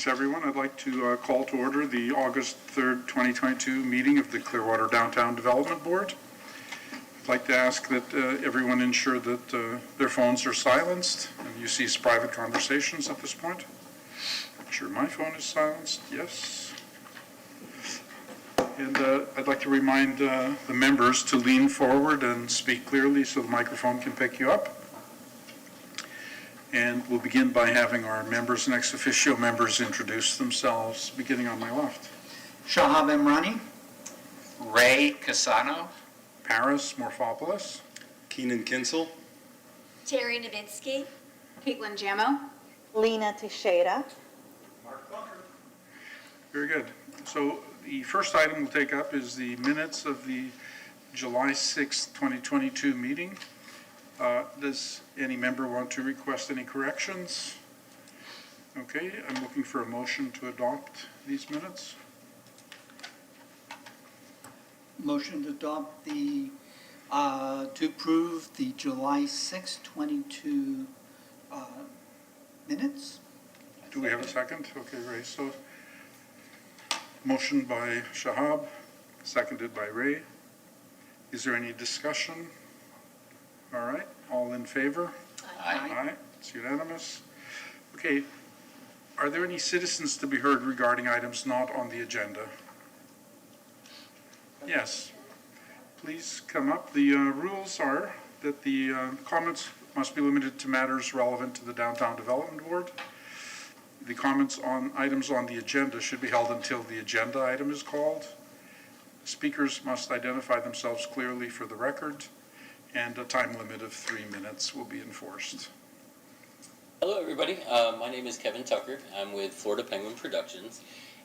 Greetings, everyone. I'd like to call to order the August 3rd, 2022 meeting of the Clearwater Downtown Development Board. I'd like to ask that everyone ensure that their phones are silenced and you cease private conversations at this point. Make sure my phone is silenced. Yes. And I'd like to remind the members to lean forward and speak clearly so the microphone can pick you up. And we'll begin by having our members and ex officio members introduce themselves, beginning on my left. Shahab Imrani. Ray Casano. Paris Morphopoulos. Keenan Kinsel. Terry Nowitzki. Caitlin Jammo. Lena Teixeira. Mark Bunker. Very good. So the first item we'll take up is the minutes of the July 6th, 2022 meeting. Does any member want to request any corrections? Okay, I'm looking for a motion to adopt these minutes. Motion to adopt the, to approve the July 6, 22 minutes. Do we have a second? Okay, Ray. So, motion by Shahab, seconded by Ray. Is there any discussion? All right, all in favor? Aye. Aye, it's unanimous. Okay, are there any citizens to be heard regarding items not on the agenda? Yes, please come up. The rules are that the comments must be limited to matters relevant to the Downtown Development Board. The comments on items on the agenda should be held until the agenda item is called. Speakers must identify themselves clearly for the record, and a time limit of 3 minutes will be enforced. Hello, everybody. My name is Kevin Tucker. I'm with Florida Penguin Productions,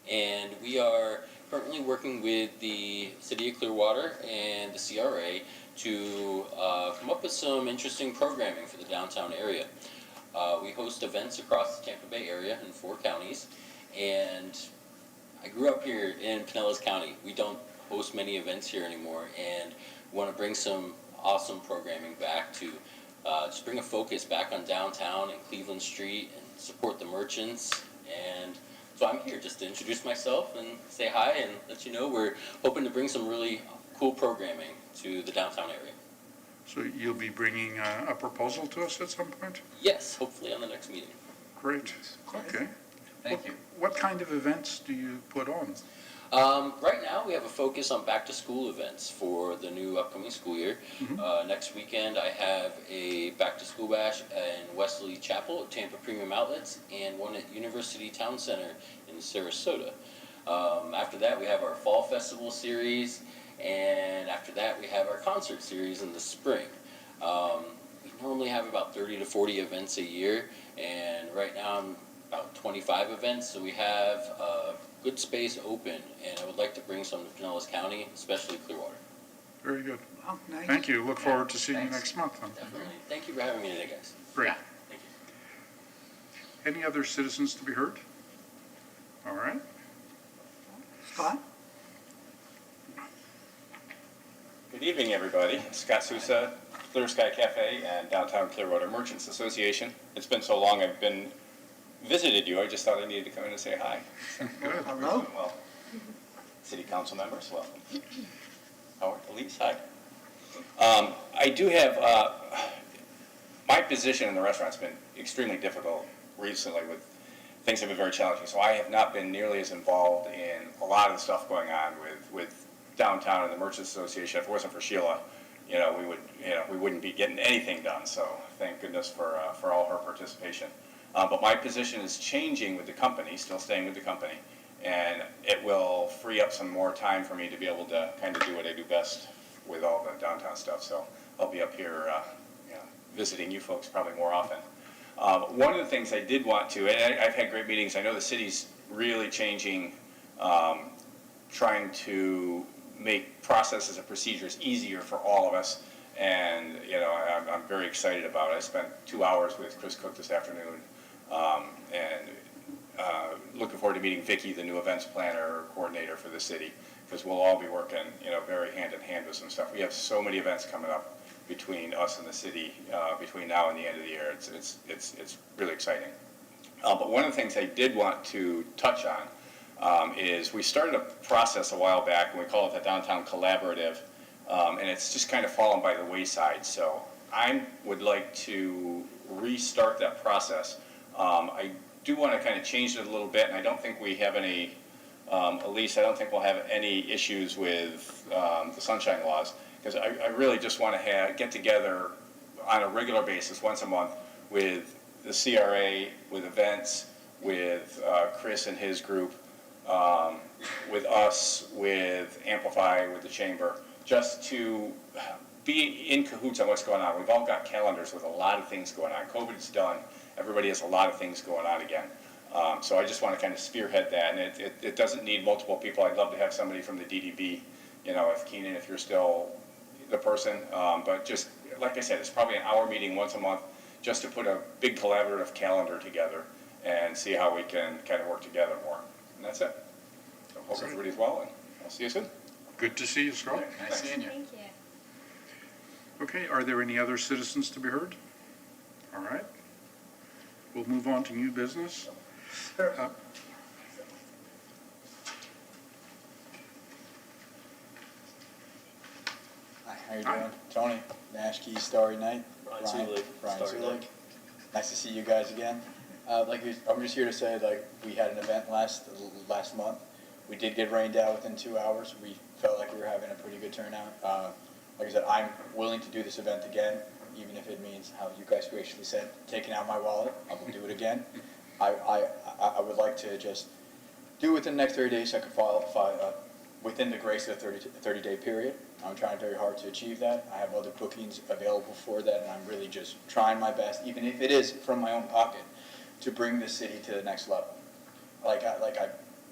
and we are currently working with the City of Clearwater and the CRA to come up with some interesting programming for the downtown area. We host events across the Tampa Bay area in 4 counties, and I grew up here in Pinellas County. We don't host many events here anymore, and want to bring some awesome programming back to just bring a focus back on downtown and Cleveland Street and support the merchants. And so I'm here just to introduce myself and say hi and let you know we're hoping to bring some really cool programming to the downtown area. So you'll be bringing a proposal to us at some point? Yes, hopefully on the next meeting. Great. Okay. Thank you. What kind of events do you put on? Right now we have a focus on back to school events for the new upcoming school year. Next weekend I have a back to school bash in Wesley Chapel at Tampa Premium Outlets and one at University Town Center in Sarasota. After that we have our fall festival series, and after that we have our concert series in the spring. We normally have about 30 to 40 events a year, and right now I'm about 25 events, so we have good space open, and I would like to bring some to Pinellas County, especially Clearwater. Very good. Oh, nice. Thank you. Look forward to seeing you Thanks. next month then. Definitely. Thank you for having me today, guys. Great. Yeah. Thank you. Any other citizens to be heard? All right. Scott? Good evening, everybody. Scott Sousa, Clear Sky Cafe and Downtown Clearwater Merchants Association. It's been so long I've been visited you. I just thought I needed to come in and say hi. Good. Hello. Well, city council members, welcome. Howard, Elise, hi. I do have, my position in the restaurant's been extremely difficult recently. With things have been very challenging, so I have not been nearly as involved in a lot of the stuff going on with downtown and the Merchants Association. If it wasn't for Sheila, we wouldn't be getting anything done. So thank goodness for all her participation. But my position is changing with the company, still staying with the company, and it will free up some more time for me to be able to kind of do what I do best with all the downtown stuff. So I'll be up here visiting you folks probably more often. One of the things I did want to, and I've had great meetings, I know the city's really changing, trying to make processes and procedures easier for all of us, and I'm very excited about it. I spent 2 hours with Chris Cook this afternoon, and looking forward to meeting Vicki, the new events planner coordinator for the city, because we'll all be working, very hand in hand with some stuff. We have so many events coming up between us and the city between now and the end of the year. It's really exciting. But one of the things I did want to touch on is we started a process a while back, and we call it the Downtown Collaborative, and it's just kind of fallen by the wayside. So I would like to restart that process. I do want to kind of change it a little bit, and I don't think we have any, at least I don't think we'll have any issues with the sunshine laws, because I really just want to get together on a regular basis, once a month, with the CRA, with events, with Chris and his group, with us, with Amplify, with the Chamber, just to be in cahoots on what's going on. We've all got calendars with a lot of things going on. COVID's done. Everybody has a lot of things going on again. So I just want to kind of spearhead that, and it doesn't need multiple people. I'd love to have somebody from the DDB, if Keenan, if you're still the person, but just, like I said, it's probably an hour meeting once a month, just to put a big collaborative calendar together and see how we can kind of work together more. And that's it. So hope everybody's well, and I'll see you soon. Good to see you, Scott. Nice seeing you. Thank you. Okay, are there any other citizens to be heard? All right. We'll move on to new business. Hi, how you Hi. doing? Tony, Nash Key, Starry Night. Brian Zulik, Brian Starry Zulik. Night. Nice to see you guys again. I'm just here to say, we had an event last month. We did get rained out within 2 hours. We felt like we were having a pretty good turnout. Like I said, I'm willing to do this event again, even if it means, how you guys graciously said, taking out my wallet. I will do it again. I would like to just do it within the next 30 days so I can follow within the grace of the 30-day period. I'm trying very hard to achieve that. I have other bookings available for that, and I'm really just trying my best, even if it is from my own pocket, to bring this city to the next level.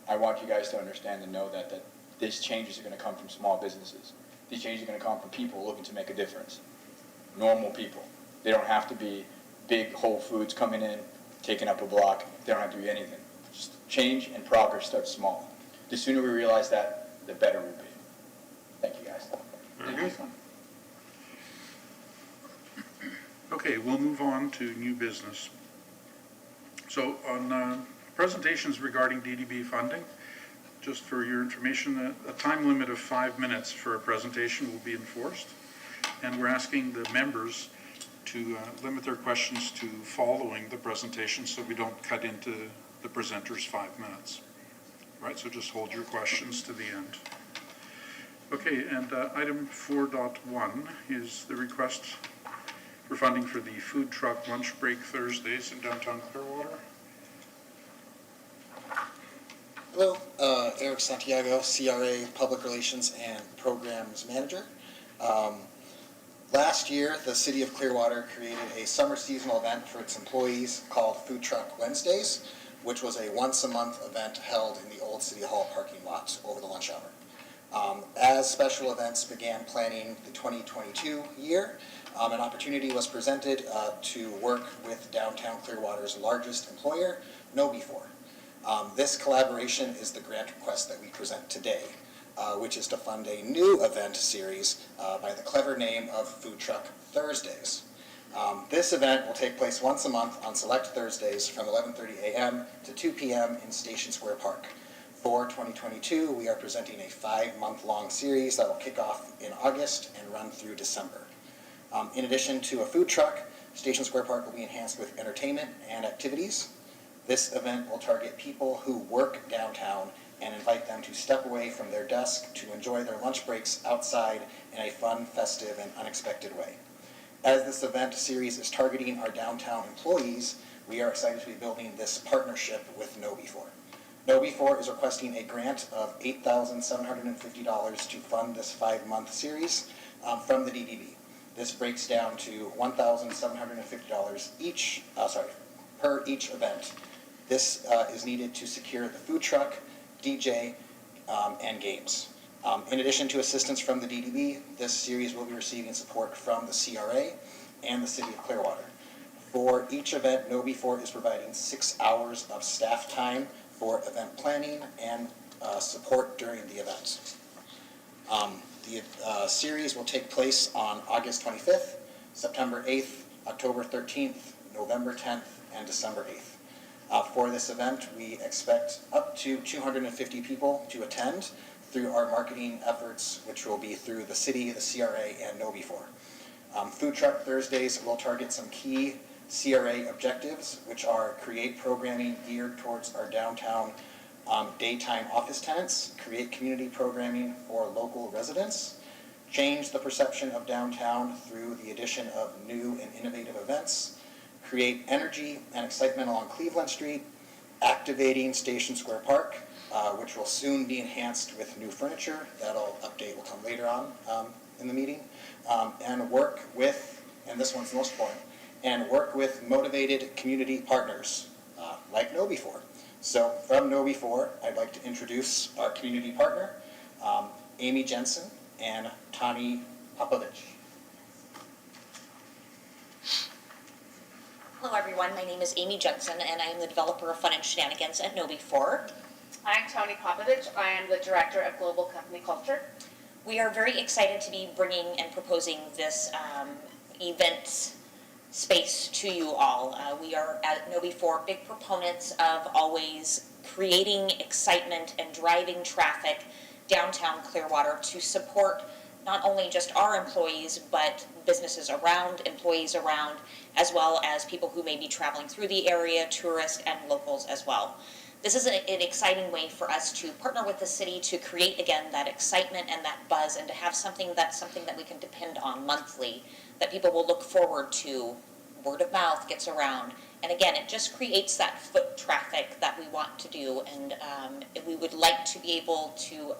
I want you guys to understand and know that these changes are going to come from small businesses. These changes are going to come from people looking to make a difference. Normal people. They don't have to be big Whole Foods coming in, taking up a block. They don't have to be anything. Just change and progress starts small. The sooner we realize that, the better we'll be. Thank you, guys. Very good. Okay, we'll move on to new business. So on presentations regarding DDB funding, just for your information, a time limit of 5 minutes for a presentation will be enforced. And we're asking the members to limit their questions to following the presentation so we don't cut into the presenter's 5 minutes. Right, so just hold your questions to the end. Okay, and item 4.1 is the request for funding for the food truck lunch break Thursdays in downtown Clearwater. Hello, Eric Santiago, CRA Public Relations and Programs Manager. Last year, the City of Clearwater created a summer seasonal event for its employees called Food Truck Wednesdays, which was a once-a-month event held in the old City Hall parking lot over the lunch hour. As special events began planning the 2022 year, an opportunity was presented to work with downtown Clearwater's largest employer, KnowBe4. This collaboration is the grant request that we present today, which is to fund a new event series by the clever name of Food Truck Thursdays. This event will take place once a month on select Thursdays from 11:30 a.m. to 2 p.m. in Station Square Park. For 2022, we are presenting a 5-month-long series that will kick off in August and run through December. In addition to a food truck, Station Square Park will be enhanced with entertainment and activities. This event will target people who work downtown and invite them to step away from their desk to enjoy their lunch breaks outside in a fun, festive, and unexpected way. As this event series is targeting our downtown employees, we are excited to be building this partnership with KnowBe4. KnowBe4 is requesting a grant of $8,750 to fund this 5-month series from the DDB. This breaks down to $1,750 per each event. This is needed to secure the food truck, DJ, and games. In addition to assistance from the DDB, this series will be receiving support from the CRA and the City of Clearwater. For each event, KnowBe4 is providing 6 hours of staff time for event planning and support during the events. The series will take place on August 25th, September 8th, October 13th, November 10th, and December 8th. For this event, we expect up to 250 people to attend through our marketing efforts, which will be through the city, the CRA, and KnowBe4. Food Truck Thursdays will target some key CRA objectives, which are create programming geared towards our downtown daytime office tenants, create community programming for local residents, change the perception of downtown through the addition of new and innovative events, create energy and excitement along Cleveland Street, activating Station Square Park, which will soon be enhanced with new furniture. That'll update will come later on in the meeting, and work with, and this one's the most important, and work with motivated community partners like KnowBe4. So from KnowBe4, I'd like to introduce our community partner, Amy Jensen and Tani Popovich. Hello everyone, my name is Amy Jensen and I am the developer of Fun and Shenanigans at KnowBe4. I'm Tony Popovich. I am the Director of Global Company Culture. We are very excited to be bringing and proposing this event space to you all. We are at KnowBe4 big proponents of always creating excitement and driving traffic downtown Clearwater to support not only just our employees, but businesses around, employees around, as well as people who may be traveling through the area, tourists and locals as well. This is an exciting way for us to partner with the city to create, again, that excitement and that buzz, and to have something that we can depend on monthly, that people will look forward to. Word of mouth gets around. And again, it just creates that foot traffic that we want to do. And we would like to be able to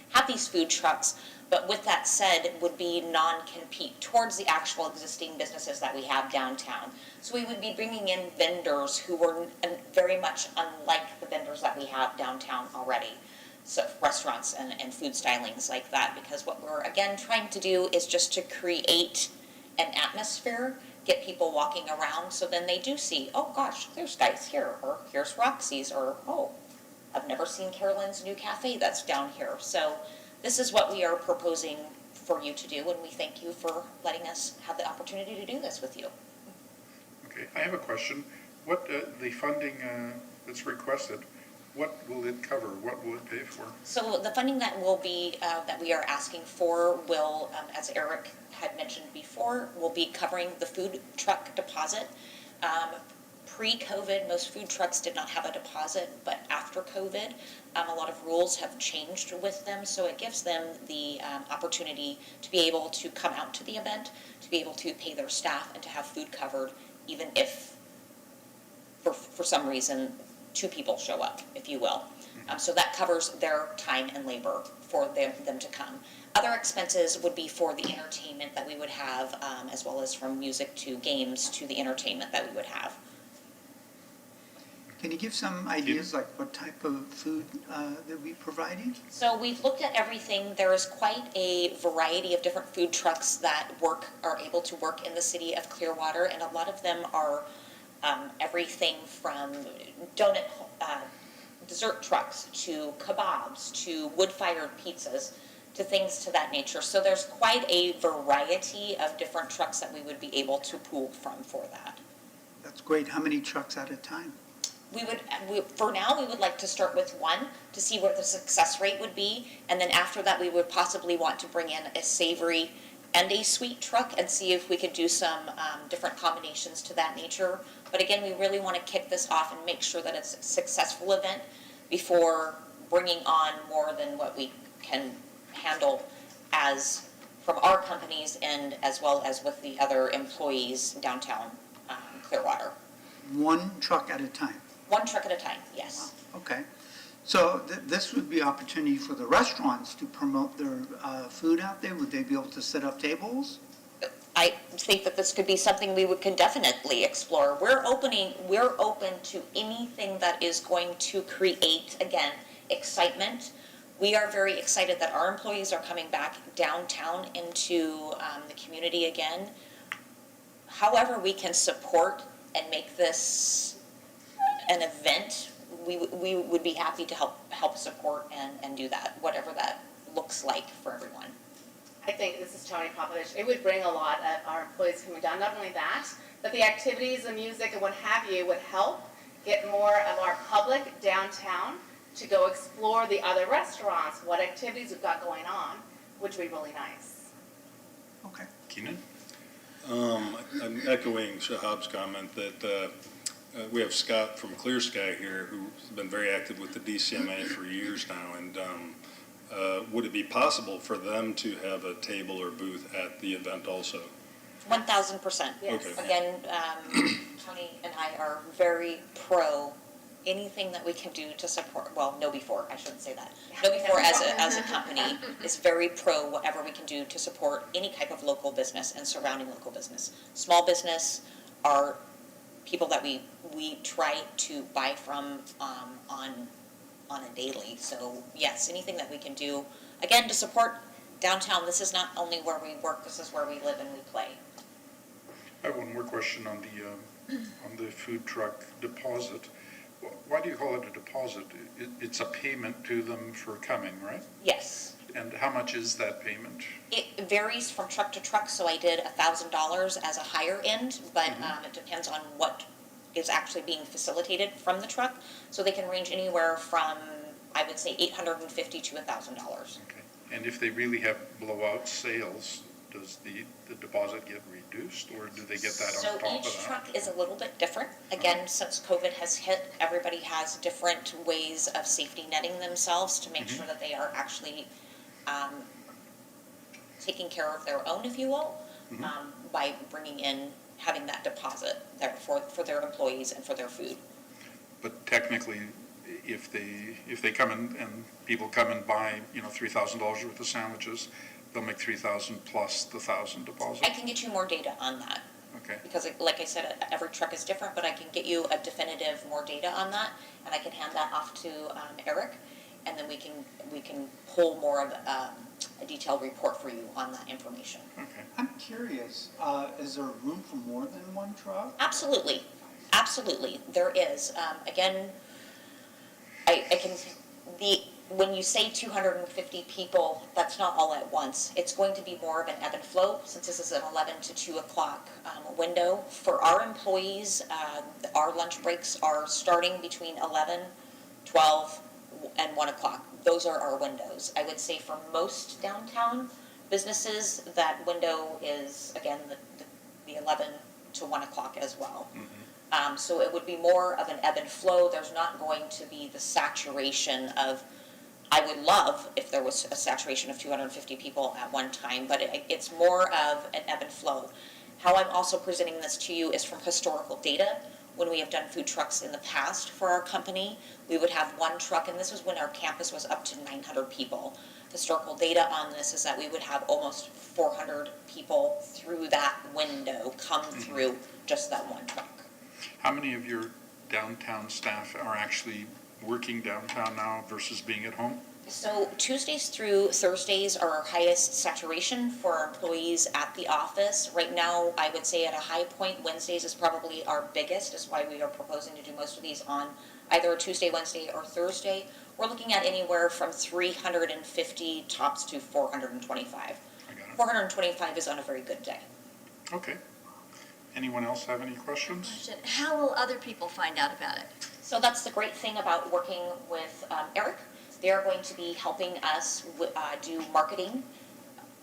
have these food trucks, but with that said, would be non-compete towards the actual existing businesses that we have downtown. So we would be bringing in vendors who were very much unlike the vendors that we have downtown already. So restaurants and food stylings like that, because what we're again trying to do is just to create an atmosphere, get people walking around, so then they do see, oh gosh, there's Dice here, or here's Roxy's, or oh, I've never seen Carolyn's new cafe that's down here. So this is what we are proposing for you to do, and we thank you for letting us have the opportunity to do this with you. Okay, I have a question. What, the funding that's requested, what will it cover? What will it pay for? So the funding that will be, that we are asking for will, as Eric had mentioned before, will be covering the food truck deposit. Pre-COVID, most food trucks did not have a deposit, but after COVID, a lot of rules have changed with them, so it gives them the opportunity to be able to come out to the event, to be able to pay their staff, and to have food covered, even if, for some reason, 2 people show up, if you will. So that covers their time and labor for them to come. Other expenses would be for the entertainment that we would have, as well as from music to games to the entertainment that we would have. Can you give some ideas, like what type of food that we're providing? So we've looked at everything. There is quite a variety of different food trucks that are able to work in the city of Clearwater, and a lot of them are everything from dessert trucks to kebabs to wood-fired pizzas to things to that nature. So there's quite a variety of different trucks that we would be able to pool from for that. That's great. How many trucks at a time? For now, we would like to start with 1 to see what the success rate would be, and then after that, we would possibly want to bring in a savory and a sweet truck and see if we could do some different combinations to that nature. But again, we really want to kick this off and make sure that it's a successful event before bringing on more than what we can handle as from our companies and as well as with the other employees downtown Clearwater. 1 truck at a time? 1 truck at a time, yes. Okay. So this would be opportunity for the restaurants to promote their food out there. Would they be able to set up tables? I think that this could be something we can definitely explore. We're open to anything that is going to create, again, excitement. We are very excited that our employees are coming back downtown into the community again. However we can support and make this an event, we would be happy to help support and do that, whatever that looks like for everyone. I think, this is Tony Popovich, it would bring a lot of our employees coming down. Not only that, but the activities, the music, and what have you would help. get more of our public downtown to go explore the other restaurants, what activities we've got going on, which would be really nice. Okay. Keenan? I'm echoing Shahab's comment that we have Scott from Clear Sky here, who's been very active with the DCMA for years now, and would it be possible for them to have a table or booth at the event also? 1,000%. Yes. Okay. Again, Tony and I are very pro anything that we can do to support, well, No Before, I shouldn't say that. No Before as a company is very pro whatever we can do to support any type of local business and surrounding local business. Small business are people that we try to buy from on a daily. So yes, anything that we can do, again, to support downtown. This is not only where we work, this is where we live and we play. I have one more question on the food truck deposit. Why do you call it a deposit? It's a payment to them for coming, right? Yes. And how much is that payment? It varies from truck to truck, so I did $1,000 as a higher end, but it depends on what is actually being facilitated from the truck. So they can range anywhere from, I would say, $850 to $1,000. Okay. And if they really have blowout sales, does the deposit get reduced, or do they get that on top of that? So each truck is a little bit different. Again, since COVID has hit, everybody has different ways of safety netting themselves to make sure that they are actually taking care of their own, if you will, by bringing in, having that deposit there for their employees and for their food. But technically, if they come in and people come and buy, $3,000 worth of sandwiches, they'll make $3,000 plus the $1,000 deposit? I can get you more data on that. Okay. Because like I said, every truck is different, but I can get you a definitive more data on that, and I can hand that off to Eric, and then we can pull more of a detailed report for you on that information. Okay. I'm curious, is there room for more than one truck? Absolutely, there is. Again, I can, when you say 250 people, that's not all at once. It's going to be more of an ebb and flow, since this is an 11 to 2 o'clock window. For our employees, our lunch breaks are starting between 11, 12, and 1 o'clock. Those are our windows. I would say for most downtown businesses, that window is, again, the 11 to 1 o'clock as well. So it would be more of an ebb and flow. There's not going to be the saturation of, I would love if there was a saturation of 250 people at one time, but it's more of an ebb and flow. How I'm also presenting this to you is from historical data. When we have done food trucks in the past for our company, we would have one truck, and this was when our campus was up to 900 people. Historical data on this is that we would have almost 400 people through that window come through just that one truck. How many of your downtown staff are actually working downtown now versus being at home? So Tuesdays through Thursdays are our highest saturation for our employees at the office. Right now, I would say at a high point, Wednesdays is probably our biggest, is why we are proposing to do most of these on either a Tuesday, Wednesday, or Thursday. We're looking at anywhere from 350 tops to 425. I got it. 425 is on a very good day. Okay. Anyone else have any questions? How will other people find out about it? So that's the great thing about working with Eric. They are going to be helping us do marketing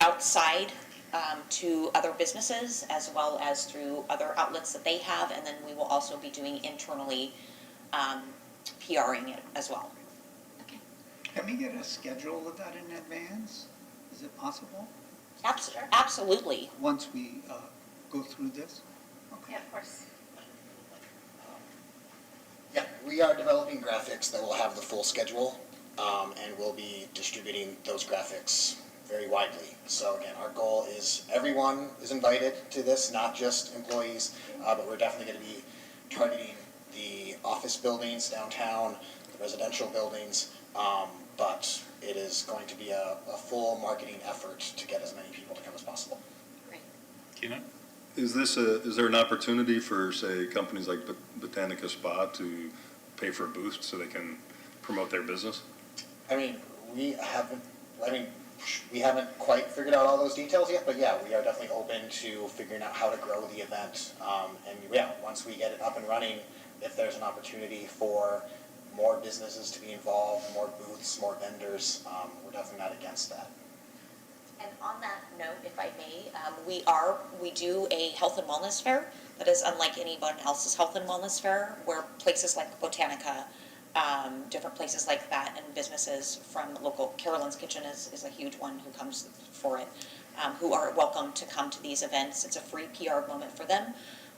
outside to other businesses, as well as through other outlets that they have, and then we will also be doing internally PRing it as well. Can we get a schedule of that in advance? Is it possible? Absolutely. Once we go through this? Yeah, of course. Yeah, we are developing graphics that will have the full schedule, and we'll be distributing those graphics very widely. So again, our goal is everyone is invited to this, not just employees, but we're definitely going to be targeting the office buildings downtown, the residential buildings, but it is going to be a full marketing effort to get as many people to come as possible. Keenan? Is there an opportunity for, say, companies like Botanica Spa to pay for a booth so they can promote their business? I mean, we haven't quite figured out all those details yet, but yeah, we are definitely open to figuring out how to grow the event. And yeah, once we get it up and running, if there's an opportunity for more businesses to be involved, more booths, more vendors, we're definitely not against that. And on that note, if I may, we do a health and wellness fair that is unlike anyone else's health and wellness fair, where places like Botanica, different places like that, and businesses from local, Carolyn's Kitchen is a huge one who comes for it, who are welcome to come to these events. It's a free PR moment for them.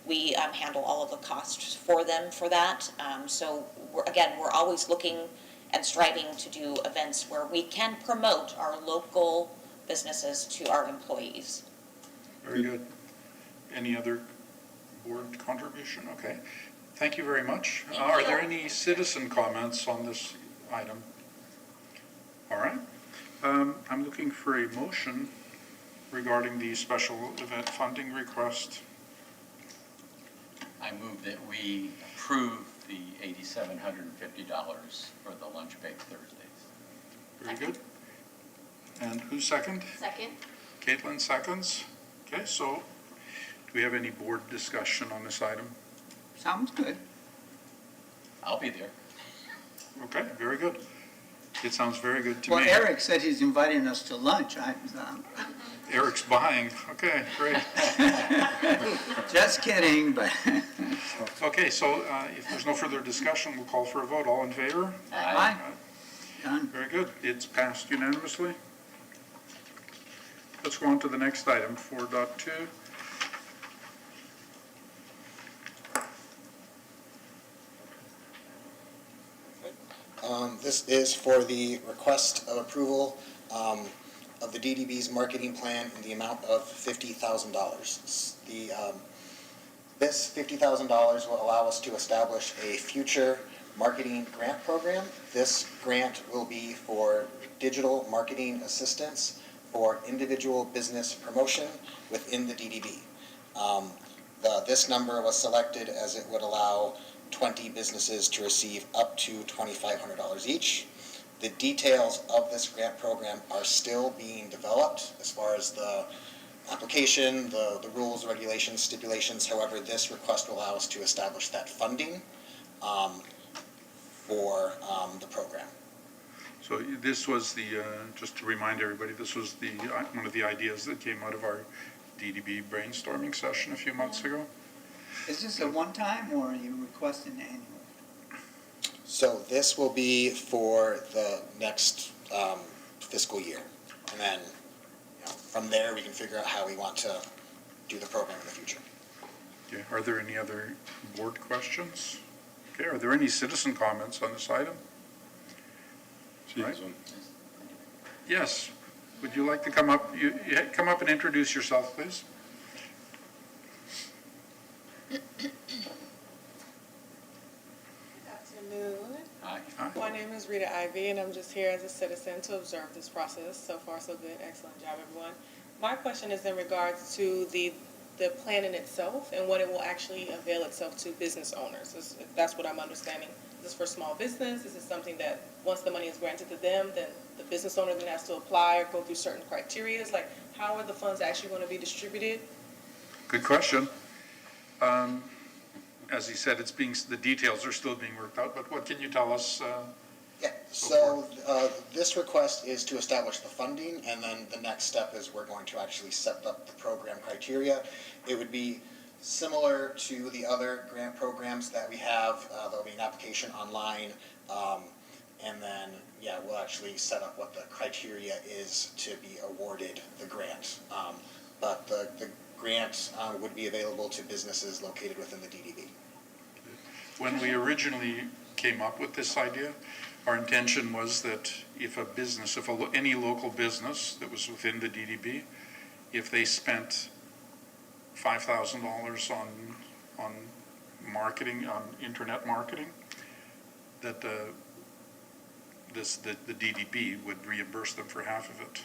We handle all of the costs for them for that. So we're always looking and striving to do events where we can promote our local businesses to our employees. Very good. Any other board contribution? Okay. Thank you very much. Thank Are you. there any citizen comments on this item? All right. I'm looking for a motion regarding the special event funding request. I move that we approve the $8,750 for the Lunch Bake Thursdays. Very good. And who second? Second? Caitlin seconds. Okay, so do we have any board discussion on this item? Sounds good. I'll be there. Okay, very good. It sounds very good to Well, me. Eric said he's inviting us to lunch. Eric's buying. Okay, great. Just kidding, but Okay, so if there's no further discussion, we'll call for a vote. All in favor? Aye. Done. Very good. It's passed unanimously. Let's go on to the next item, 4.2. This is for the request of approval of the DDB's marketing plan in the amount of $50,000. This $50,000 will allow us to establish a future marketing grant program. This grant will be for digital marketing assistance for individual business promotion within the DDB. This number was selected as it would allow 20 businesses to receive up to $2,500 each. The details of this grant program are still being developed as far as the application, the rules, regulations, stipulations. However, this request will allow us to establish that funding for the program. So this was the, just to remind everybody, this was the one of the ideas that came out of our DDB brainstorming session a few months ago. is this a one-time or are you requesting annual? So this will be for the next fiscal year. And then from there, we can figure out how we want to do the program in the future. Okay, are there any other board questions? Okay, are there any citizen comments on this item? See this one? Yes, would you like to come up? You come up and introduce yourself, please. Good afternoon. Hi. Hi. My name is Rita Ivy, and I'm just here as a citizen to observe this process. So far, so good. Excellent job, everyone. My question is in regards to the plan in itself and what it will actually avail itself to business owners. If that's what I'm understanding. Is this for small business? Is it something that once the money is granted to them, then the business owner then has to apply or go through certain criteria? Like, how are the funds actually going to be distributed? Good question. As he said, the details are still being worked out, but what can you tell us? Yeah, so this request is to establish the funding, and then the next step is we're going to actually set up the program criteria. It would be similar to the other grant programs that we have. There'll be an application online, and then, yeah, we'll actually set up what the criteria is to be awarded the grant. But the grant would be available to businesses located within the DDB. When we originally came up with this idea, our intention was that if any local business that was within the DDB, if they spent $5,000 on marketing, on internet marketing, that the DDB would reimburse them for half of it.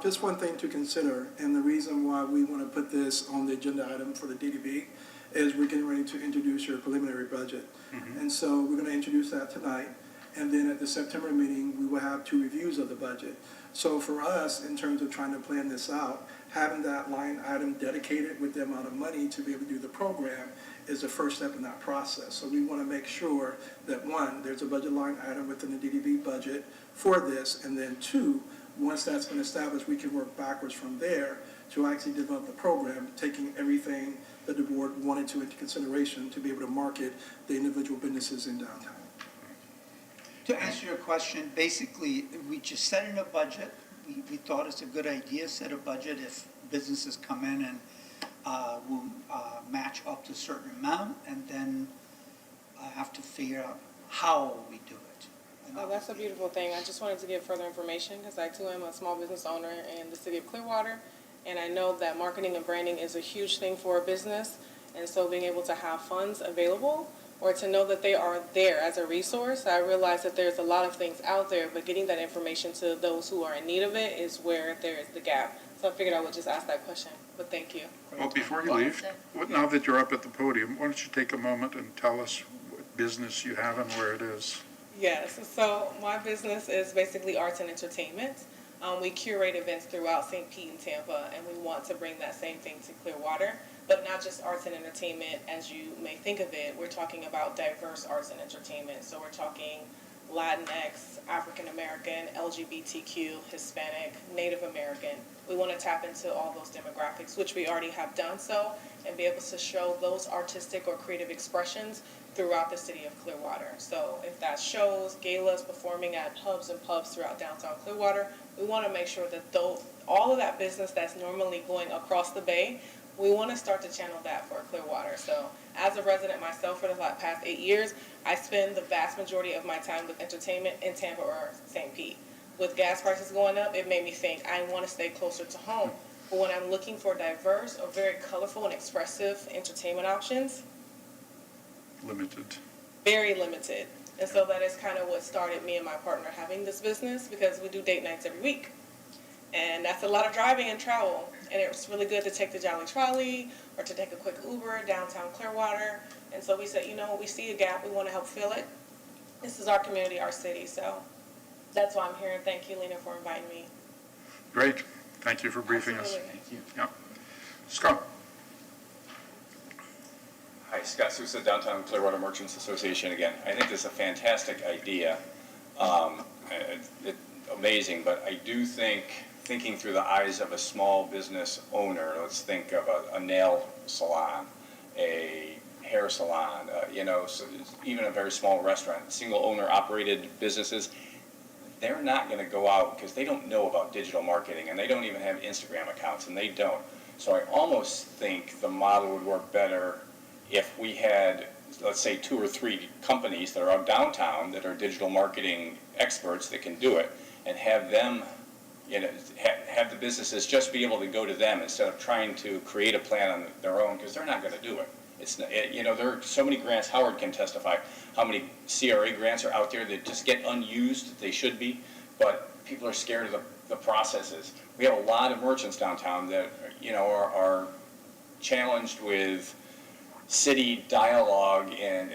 Just one thing to consider, and the reason why we want to put this on the agenda item for the DDB is we're getting ready to introduce your preliminary budget. Mm-hmm. And so we're going to introduce that tonight, and then at the September meeting, we will have 2 reviews of the budget. So for us, in terms of trying to plan this out, having that line item dedicated with the amount of money to be able to do the program is the first step in that process. So we want to make sure that, one, there's a budget line item within the DDB budget for this, and then two, once that's been established, we can work backwards from there to actually develop the program, taking everything that the board wanted to into consideration to be able to market the individual businesses in downtown. To answer your question, basically, we just set in a budget. We thought it's a good idea, set a budget if businesses come in and will match up to a certain amount, and then have to figure out how we do it. Oh, that's a beautiful thing. I just wanted to give further information because I too am a small business owner in the city of Clearwater, and I know that marketing and branding is a huge thing for a business, and so being able to have funds available or to know that they are there as a resource, I realize that there's a lot of things out there, but getting that information to those who are in need of it is where there is the gap. So I figured I would just ask that question, but thank you. Well, before you leave, now that you're up at the podium, why don't you take a moment and tell us what business you have and where it is? Yes, so my business is basically arts and entertainment. We curate events throughout St. Pete and Tampa, and we want to bring that same thing to Clearwater, but not just arts and entertainment as you may think of it. We're talking about diverse arts and entertainment, so we're talking Latinx, African American, LGBTQ, Hispanic, Native American. We want to tap into all those demographics, which we already have done so, and be able to show those artistic or creative expressions throughout the city of Clearwater. So if that's shows, galas, performing at hubs and pubs throughout downtown Clearwater, we want to make sure that all of that business that's normally going across the bay, we want to start to channel that for Clearwater. So as a resident myself for the past 8 years, I spend the vast majority of my time with entertainment in Tampa or St. Pete. With gas prices going up, it made me think I want to stay closer to home. But when I'm looking for diverse or very colorful and expressive entertainment options, Limited. very limited. And so that is kind of what started me and my partner having this business, because we do date nights every week. And that's a lot of driving and travel. And it's really good to take the Jolly Trolley or to take a quick Uber downtown Clearwater. And so we said, you know, we see a gap, we want to help fill it. This is our community, our city. So that's why I'm here. And thank you, Lena, for inviting me. Great. Thank you for briefing us. Absolutely. Thank you. Yeah. Scott? Hi, Scott Sousa, Downtown Clearwater Merchants Association again. I think this is a fantastic idea. It's amazing, but I do think, thinking through the eyes of a small business owner, let's think of a nail salon, a hair salon, so even a very small restaurant, single owner operated businesses, they're not going to go out because they don't know about digital marketing, and they don't even have Instagram accounts, and they don't. So I almost think the model would work better if we had, let's say, 2 or 3 companies that are out downtown that are digital marketing experts that can do it, and have them, have the businesses just be able to go to them instead of trying to create a plan on their own, because they're not going to do it. It's not, there are so many grants. Howard can testify how many CRA grants are out there that just get unused. They should be, but people are scared of the processes. We have a lot of merchants downtown that are challenged with city dialogue, and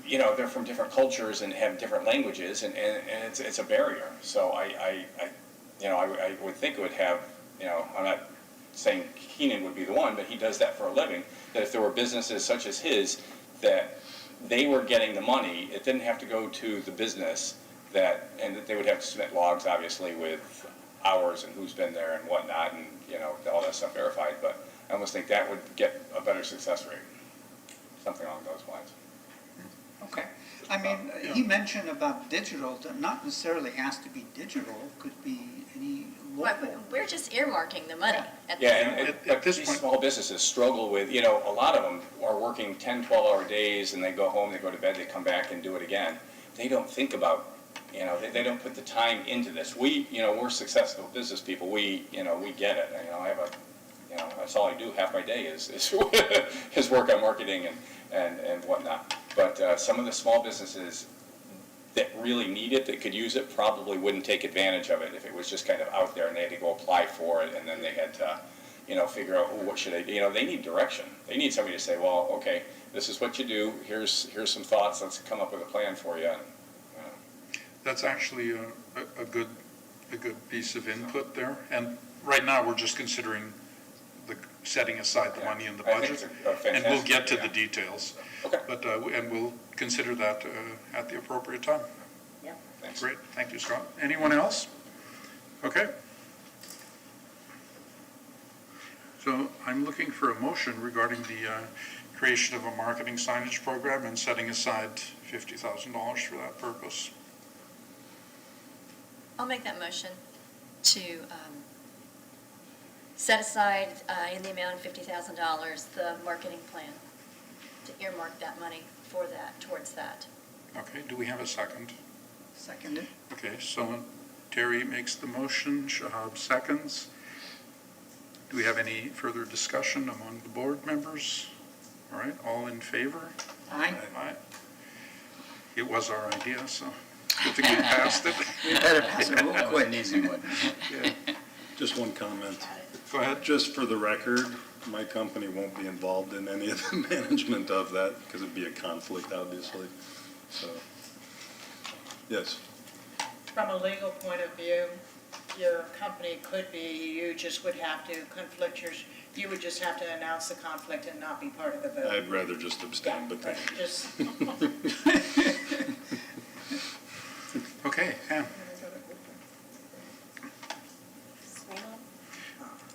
they're from different cultures and have different languages, and it's a barrier. So I would think it would have, I'm not saying Keenan would be the one, but he does that for a living, that if there were businesses such as his, that they were getting the money, it didn't have to go to the business, and that they would have to submit logs, obviously, with hours and who's been there and whatnot, and all that stuff verified, but I almost think that would get a better success rate, something along those lines. Okay. I mean, he mentioned about digital, that not necessarily has to be digital, could be any Right, local. but we're just earmarking the money at Yeah, this and point. these small businesses struggle with, a lot of them are working 10, 12-hour days, and they go home, they go to bed, they come back and do it again. They don't think about, they don't put the time into this. We're successful business people. We get it. I have that's all I do. Half my day is work on marketing and whatnot. But some of the small businesses that really need it, that could use it, probably wouldn't take advantage of it if it was just kind of out there and they had to go apply for it, and then they had to, figure out, what should I do? They need direction. They need somebody to say, well, okay, this is what you do. Here's some thoughts. Let's come up with a plan for you. That's actually a good piece of input there. And right now, we're just considering the setting aside the money in the I think budget. it's a And we'll fantastic get to the idea. details. Okay. But, and we'll consider that at the appropriate time. Thanks. Great, thank you, Scott. Anyone else? Okay. So I'm looking for a motion regarding the creation of a marketing signage program and setting aside $50,000 for that purpose. I'll make that motion to set aside in the amount of $50,000 the marketing plan, to earmark that money for that, towards that. Okay, do we have a second? Seconded. Okay, so Terry makes the motion, Shahab seconds. Do we have any further discussion among the board members? All right, all in favor? Aye. Aye. It was our idea, so good thing we passed it. We better pass it real That was quick. an easy one. Yeah. Just one comment. Go ahead. Just for the record, my company won't be involved in any of the management of that because it'd be a conflict, obviously. So, yes. From a legal point of view, your company could be, you just would have to conflict you would just have to announce the conflict and not be part of the vote. I'd rather just abstain, but thank you. Just, Okay, Pam.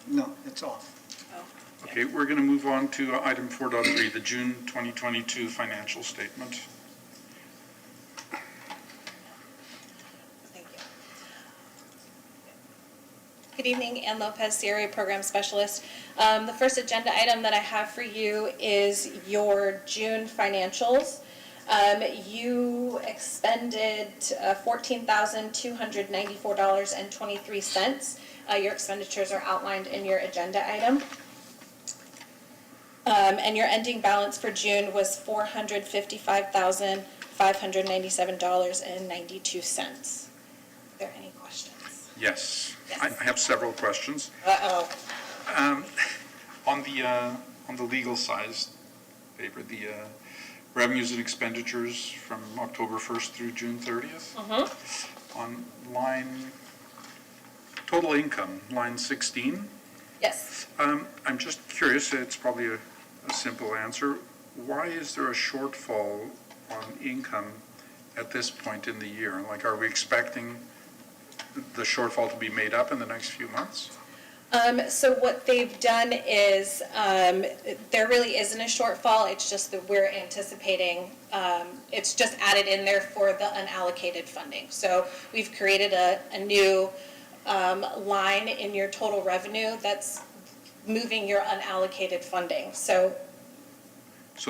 No, it's off. Okay, we're going to move on to item 4.3, the June 2022 financial statement. Thank you. Good evening, Ann Lopez, CRA Program Specialist. The first agenda item that I have for you is your June financials. You expended $14,294.23. Your expenditures are outlined in your agenda item. And your ending balance for June was $455,597.92. Are there any questions? Yes, Yes. I have several questions. Uh-oh. On the legal size paper, the revenues and expenditures from October 1st through June 30th. On line, total income, line 16. Yes. I'm just curious, it's probably a simple answer. Why is there a shortfall on income at this point in the year? Like, are we expecting the shortfall to be made up in the next few months? So what they've done is, there really isn't a shortfall, it's just that we're anticipating, it's just added in there for the unallocated funding. So we've created a new line in your total revenue that's moving your unallocated funding. So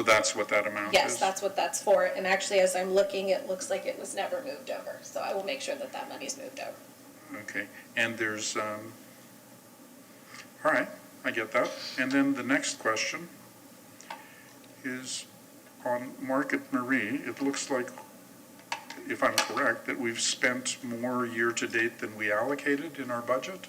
that's what that amount is? yes, that's what that's for. And actually, as I'm looking, it looks like it was never moved over. So I will make sure that that money's moved over. Okay, and there's, all right, I get that. And then the next question is on Market Marie. It looks like, if I'm correct, that we've spent more year-to-date than we allocated in our budget?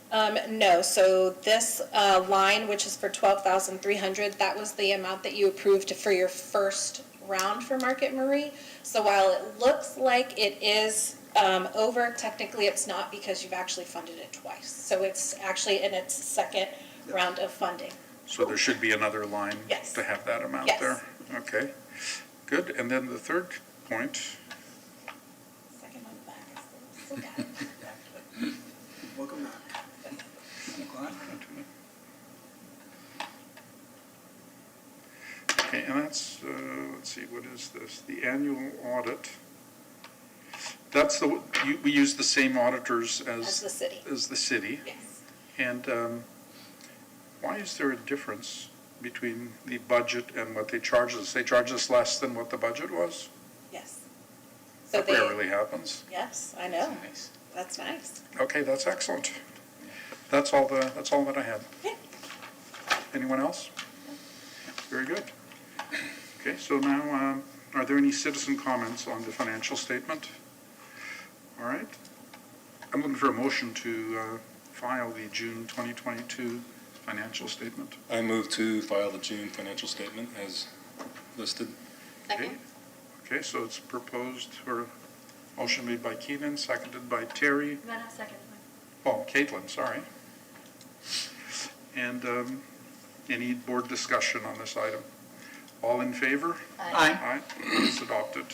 No, so this line, which is for $12,300, that was the amount that you approved for your first round for Market Marie. So while it looks like it is over, technically it's not, because you've actually funded it twice. So it's actually in its second round of funding. So there should be another line Yes. to have that amount Yes. there? Okay, good. And then the third point, Second one back is the got it. Welcome back. okay, and that's, let's see, what is this? The annual audit. That's we use the same auditors As the city. as the city. Yes. And why is there a difference between the budget and what they charge us? They charge us less than what the budget was? Yes. So That rarely happens. Yes, I know. Nice. That's nice. Okay, that's excellent. That's all that I had. Yeah. Anyone else? Very good. Okay, so now, are there any citizen comments on the financial statement? All right. I'm looking for a motion to file the June 2022 financial statement. I move to file the June financial statement as listed. Second. Okay, so it's proposed, or motion made by Keenan, seconded by Terry. No, second. Oh, Caitlin, sorry. And Any board discussion on this item? All in favor? Aye. Aye, it's adopted.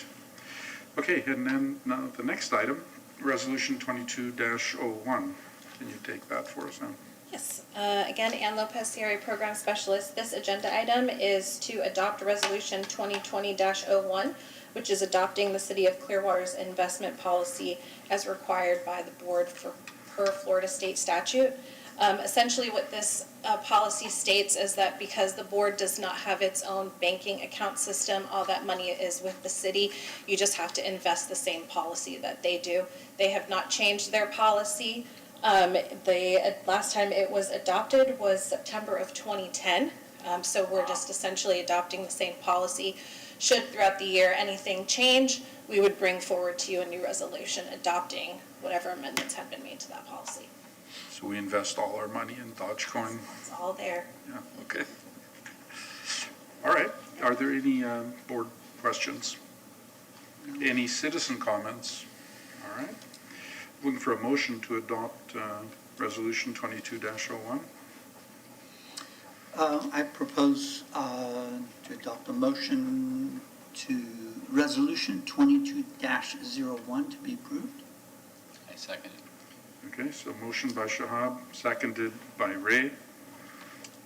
Okay, and then now the next item, Resolution 22-01. Can you take that for us now? Yes, again, Ann Lopez, CRA Program Specialist. This agenda item is to adopt Resolution 2020-01, which is adopting the City of Clearwater's investment policy as required by the board per Florida state statute. Essentially what this policy states is that because the board does not have its own banking account system, all that money is with the city, you just have to invest the same policy that they do. They have not changed their policy. The last time it was adopted was September of 2010. So we're just essentially adopting the same policy. Should throughout the year anything change, we would bring forward to you a new resolution adopting whatever amendments have been made to that policy. So we invest all our money in Dogecoin? It's all there. Yeah, okay. All right, are there any board questions? Any citizen comments? All right. Looking for a motion to adopt Resolution 22-01. I propose to adopt a motion to Resolution 22-01 to be approved. I second it. Okay, so motion by Shahab, seconded by Ray.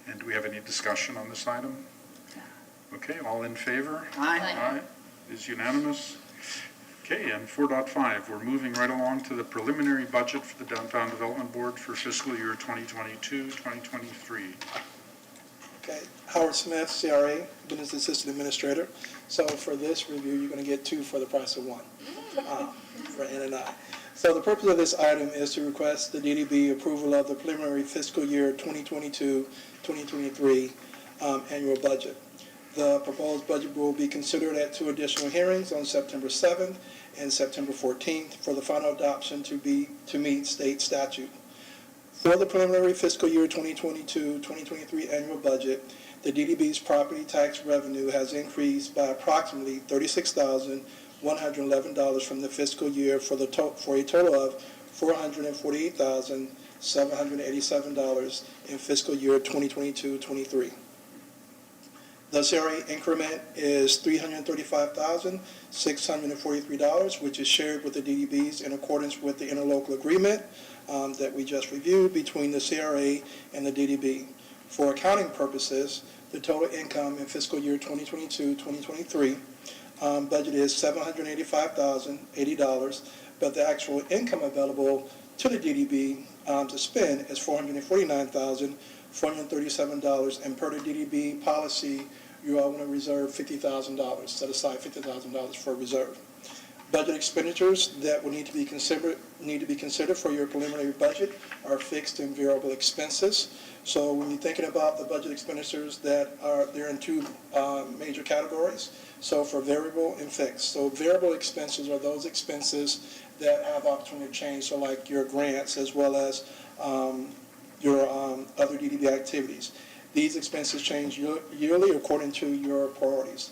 And do we have any discussion on this item? Okay, all in favor? Aye. Aye, it is unanimous. Okay, and 4.5, we're moving right along to the preliminary budget for the Downtown Development Board for fiscal year 2022-2023. Okay, Howard Smith, CRA, Business Assistant Administrator. So for this review, you're going to get two for the price of one, for Ann and I. So the purpose of this item is to request the DDB approval of the preliminary fiscal year 2022-2023 annual budget. The proposed budget will be considered at two additional hearings on September 7th and September 14th for the final adoption to meet state statute. For the preliminary fiscal year 2022-2023 annual budget, the DDB's property tax revenue has increased by approximately $36,111 from the fiscal year for a total of $448,787 in fiscal year 2022-23. The CRA increment is $335,643, which is shared with the DDBs in accordance with the interlocal agreement that we just reviewed between the CRA and the DDB. For accounting purposes, the total income in fiscal year 2022-2023 budget is $785,080, but the actual income available to the DDB to spend is $449,437, and per the DDB policy, you all want to reserve $50,000, set aside $50,000 for reserve. Budget expenditures that will need to be considered for your preliminary budget are fixed and variable expenses. So when you're thinking about the budget expenditures they're in two major categories. So for variable and fixed. So variable expenses are those expenses that have opportunity to change, so like your grants as well as your other DDB activities. These expenses change yearly according to your priorities.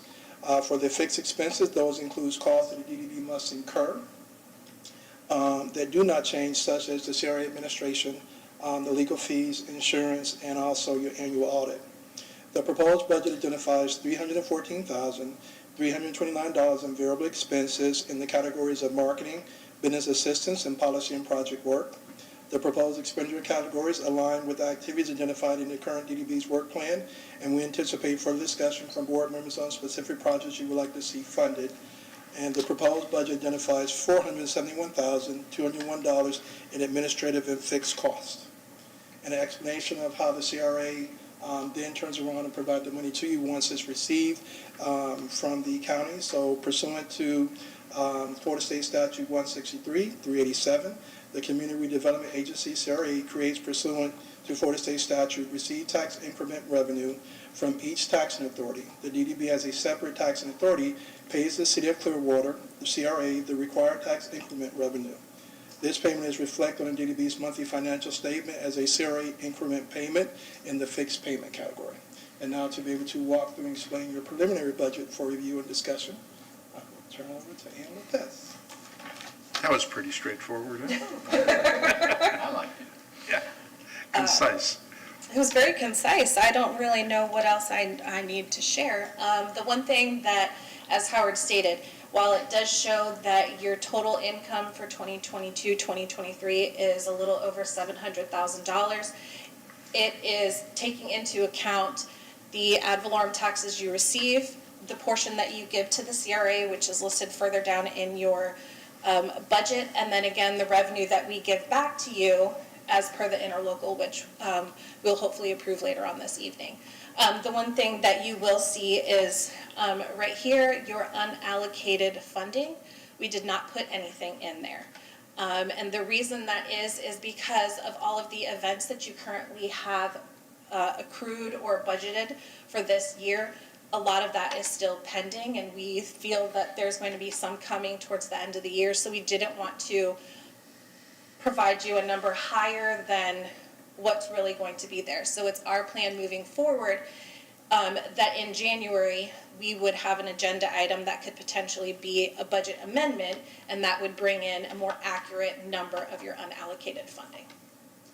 For the fixed expenses, those include costs that the DDB must incur that do not change, such as the CRA administration, the legal fees, insurance, and also your annual audit. The proposed budget identifies $314,329 in variable expenses in the categories of marketing, business assistance, and policy and project work. The proposed expenditure categories align with the activities identified in the current DDB's work plan, and we anticipate further discussion from board members on specific projects you would like to see funded. And the proposed budget identifies $471,201 in administrative and fixed costs. An explanation of how the CRA then turns around and provides the money to you once it's received from the county. So pursuant to Florida State Statute 163-387, the Community Redevelopment Agency, CRA, creates pursuant to Florida State Statute received tax increment revenue from each taxing authority. The DDB, as a separate taxing authority, pays the City of Clearwater, the CRA, the required tax increment revenue. This payment is reflected on DDB's monthly financial statement as a CRA increment payment in the fixed payment category. And now to be able to walk through and explain your preliminary budget for review and discussion, I will turn over to Ann Lopez. That was pretty straightforward, huh? I liked it. Yeah, concise. It was very concise. I don't really know what else I need to share. The one thing that, as Howard stated, while it does show that your total income for 2022, 2023 is a little over $700,000, it is taking into account the ad valorem taxes you receive, the portion that you give to the CRA, which is listed further down in your budget, and then again, the revenue that we give back to you as per the interlocal, which we'll hopefully approve later on this evening. The one thing that you will see is right here, your unallocated funding. We did not put anything in there. And the reason that is because of all of the events that you currently have accrued or budgeted for this year. A lot of that is still pending, and we feel that there's going to be some coming towards the end of the year, so we didn't want to provide you a number higher than what's really going to be there. So it's our plan moving forward that in January we would have an agenda item that could potentially be a budget amendment, and that would bring in a more accurate number of your unallocated funding.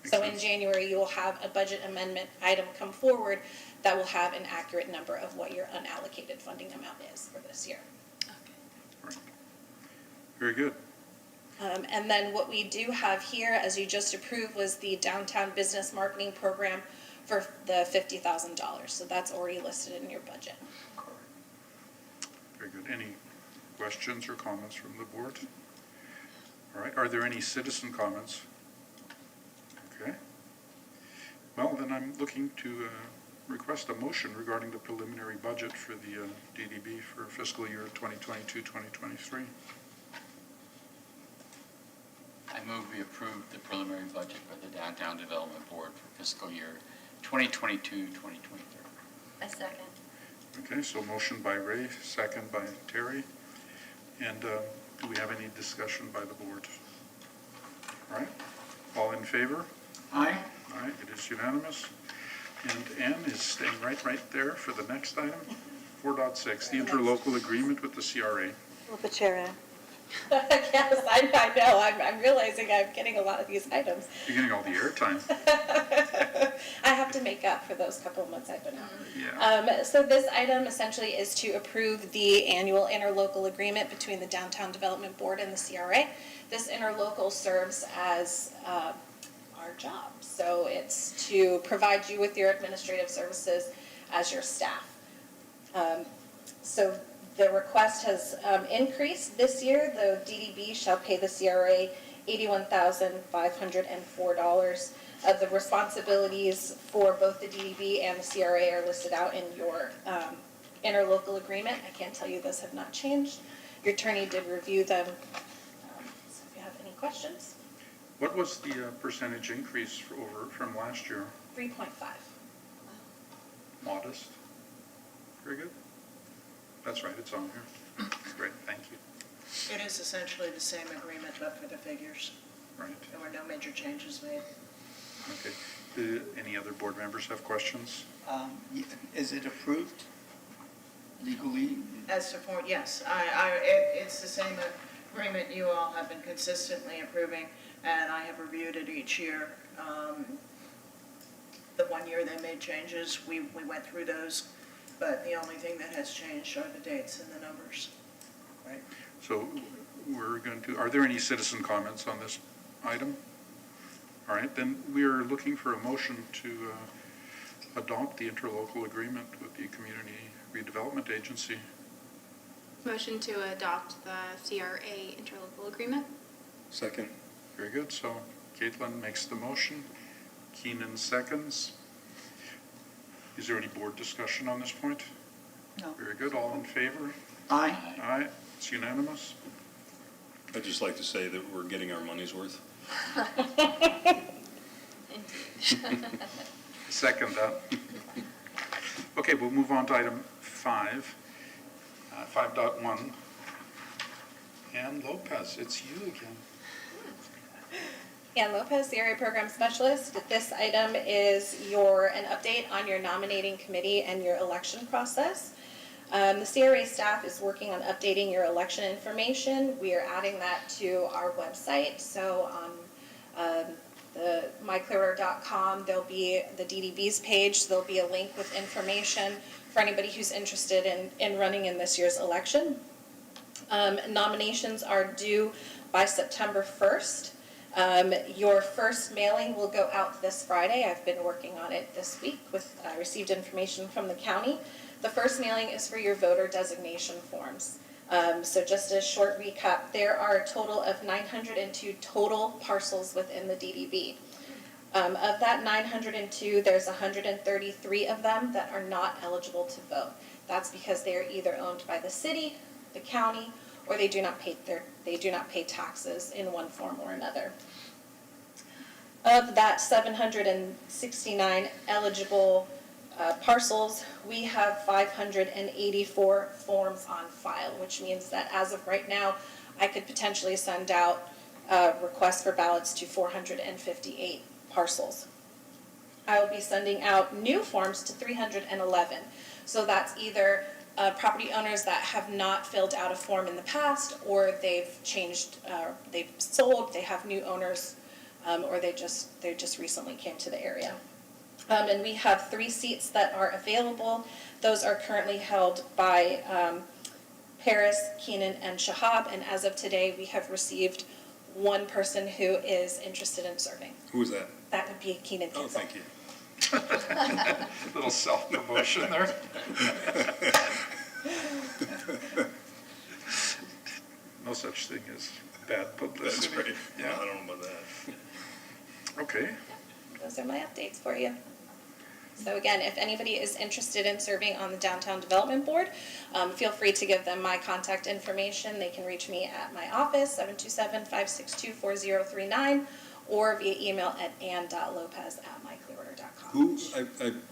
So in January, you will have a budget amendment item come forward that will have an accurate number of what your unallocated funding amount is for this year. Right. Very good. And then what we do have here, as you just approved, was the downtown business marketing program for the $50,000. So that's already listed in your budget. Very good. Any questions or comments from the board? All right. Are there any citizen comments? Okay. Well, then I'm looking to request a motion regarding the preliminary budget for the DDB for fiscal year 2022-2023. I move we approve the preliminary budget for the Downtown Development Board for fiscal year 2022-2023. A second. Okay, so motion by Ray, second by Terry. And do we have any discussion by the board? All right, all in favor? Aye. All right, it is unanimous. And Ann is staying right there for the next item, 4.6, the interlocal agreement with the CRA. With the chair, Ann. Yes, I know. I'm realizing I'm getting a lot of these items. You're getting all the airtime. I have to make up for those couple of months I've been out. Yeah. So this item essentially is to approve the annual interlocal agreement between the Downtown Development Board and the CRA. This interlocal serves as our job. So it's to provide you with your administrative services as your staff. So the request has increased this year. The DDB shall pay the CRA $81,504. The responsibilities for both the DDB and the CRA are listed out in your interlocal agreement. I can't tell you those have not changed. Your attorney did review them. So if you have any questions. What was the percentage increase from last year? 3.5. Modest. Very good. That's right, it's on here. Great, thank you. It is essentially the same agreement, but for the figures. Right, There were no major changes made. okay. Do any other board members have questions? Is it approved legally? As to form, yes, it's the same agreement you all have been consistently approving, and I have reviewed it each year. The 1 year they made changes, we went through those, but the only thing that has changed are the dates and the numbers. Right. So we're going to, are there any citizen comments on this item? All right, then we are looking for a motion to adopt the interlocal agreement with the Community Redevelopment Agency. Motion to adopt the CRA interlocal agreement. Second. Very good, so Caitlin makes the motion, Keenan seconds. Is there any board discussion on this point? No. Very good, all in favor? Aye. Aye, it's unanimous. I'd just like to say that we're getting our money's worth. Second that. Okay, we'll move on to item 5, 5.1. Ann Lopez, it's you again. Ann Lopez, the Area Program Specialist. This item is an update on your nominating committee and your election process. The CRA staff is working on updating your election information. We are adding that to our website. So on the myclearwater.com, there'll be the DDB's page, there'll be a link with information for anybody who's interested in running in this year's election. Nominations are due by September 1st. Your first mailing will go out this Friday. I've been working on it this week I received information from the county. The first mailing is for your voter designation forms. So just a short recap, there are a total of 902 total parcels within the DDB. Of that 902, there's 133 of them that are not eligible to vote. That's because they are either owned by the city, the county, or they do not pay taxes in one form or another. Of that 769 eligible parcels, we have 584 forms on file, which means that as of right now, I could potentially send out requests for ballots to 458 parcels. I will be sending out new forms to 311. So that's either property owners that have not filled out a form in the past, or they've changed, they've sold, they have new owners, or they just recently came to the area. And we have 3 seats that are available. Those are currently held by Paris, Keenan, and Shahab, and as of today, we have received 1 person who is interested in serving. Who is that? That would be Keenan. Oh, thank you. Little self-promotion there. No such thing as bad publicity. That's right. Yeah. I don't know about that. Okay. Those are my updates for you. So again, if anybody is interested in serving on the Downtown Development Board, feel free to give them my contact information. They can reach me at my office, 727-562-4039, or via email at ann.lopez@myclearwater.com. Who,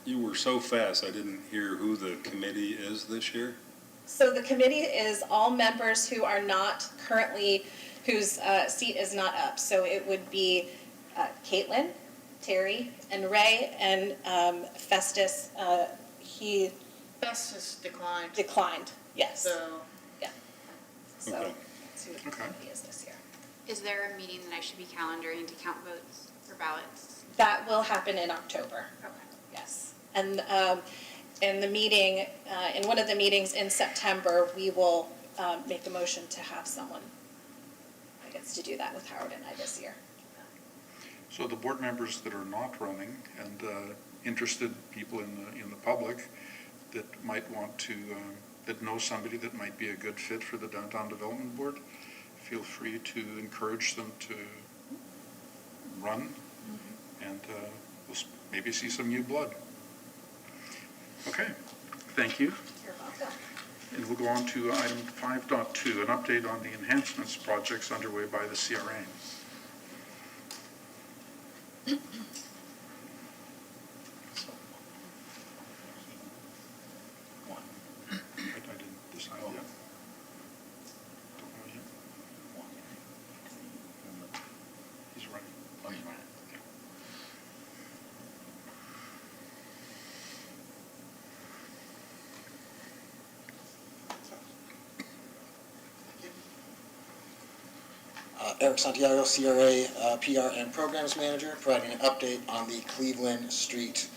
you were so fast, I didn't hear who the committee is this year? So the committee is all members who are not currently, whose seat is not up. So it would be Caitlin, Terry, and Ray, and Festus. Festus declined. Declined, yes. So, yeah. So Okay. that's who the committee is this year. Is there a meeting that I should be calendaring to count votes or ballots? That will happen in October. Okay. Yes. And in the meeting, in one of the meetings in September, we will make a motion to have someone that gets to do that with Howard and I this year. So the board members that are not running and interested people in the public that might want to, that know somebody that might be a good fit for the Downtown Development Board, feel free to encourage them to run, and we'll maybe see some new blood. Okay, thank you. You're welcome. And we'll go on to item 5.2, an update on the enhancements projects underway by the CRA. I didn't decide yet. Don't know yet. He's running. Oh, he's running. Okay. Eric Santiago, CRA PR and Programs Manager, providing an update on the Cleveland Street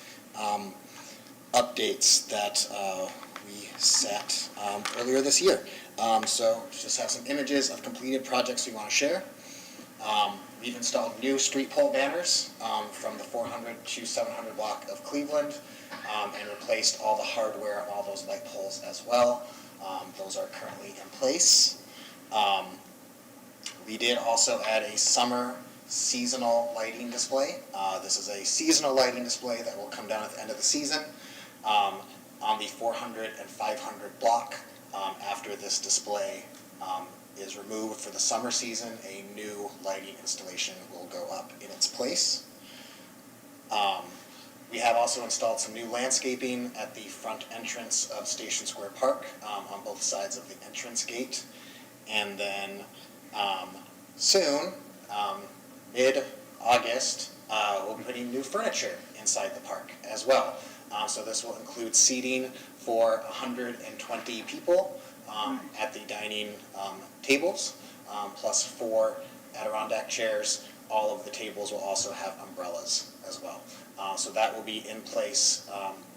updates that we set earlier this year. So just have some images of completed projects we want to share. We've installed new street pole banners from the 400 to 700 block of Cleveland and replaced all the hardware on all those light poles as well. Those are currently in place. We did also add a summer seasonal lighting display. This is a seasonal lighting display that will come down at the end of the season on the 400 and 500 block. After this display is removed for the summer season, a new lighting installation will go up in its place. We have also installed some new landscaping at the front entrance of Station Square Park on both sides of the entrance gate. And then soon, mid-August, we'll be putting new furniture inside the park as well. So this will include seating for 120 people at the dining tables, plus 4 Adirondack chairs all of the tables will also have umbrellas as well. So that will be in place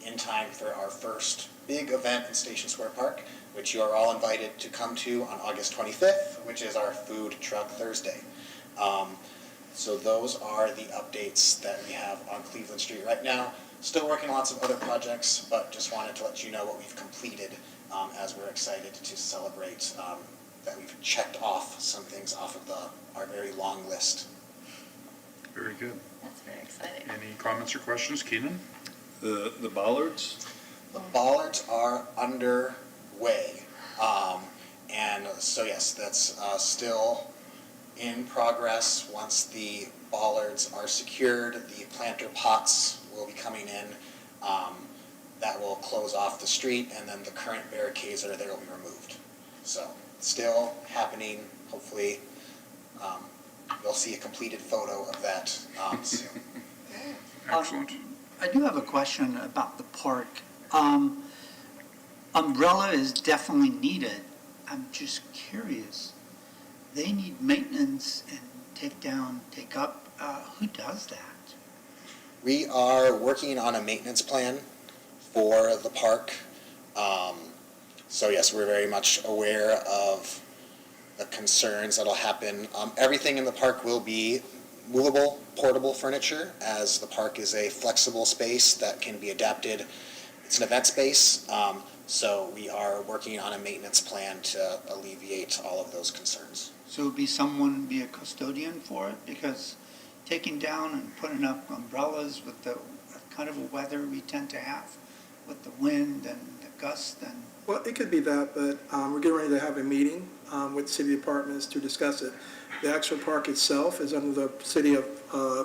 in time for our first big event in Station Square Park, which you are all invited to come to on August 25th, which is our Food Truck Thursday. So those are the updates that we have on Cleveland Street right now. Still working on lots of other projects, but just wanted to let you know what we've completed as we're excited to celebrate that we've checked off some things off of our very long list. Very good. That's very exciting. Any comments or questions? Keenan? The bollards? The bollards are underway. And so yes, that's still in progress. Once the bollards are secured, the planter pots will be coming in. That will close off the street, and then the current barricades that are there will be removed. So still happening. Hopefully you'll see a completed photo of that soon. Excellent. I do have a question about the park. Umbrella is definitely needed. I'm just curious. They need maintenance and take down, take up. Who does that? We are working on a maintenance plan for the park. So yes, we're very much aware of the concerns that'll happen. Everything in the park will be movable, portable furniture, as the park is a flexible space that can be adapted. It's an event space, so we are working on a maintenance plan to alleviate all of those concerns. So would be someone be a custodian for it? Because taking down and putting up umbrellas with the kind of a weather we tend to have, with the wind and the gust and... Well, it could be that, but we're getting ready to have a meeting with city departments to discuss it. The actual park itself is under the City of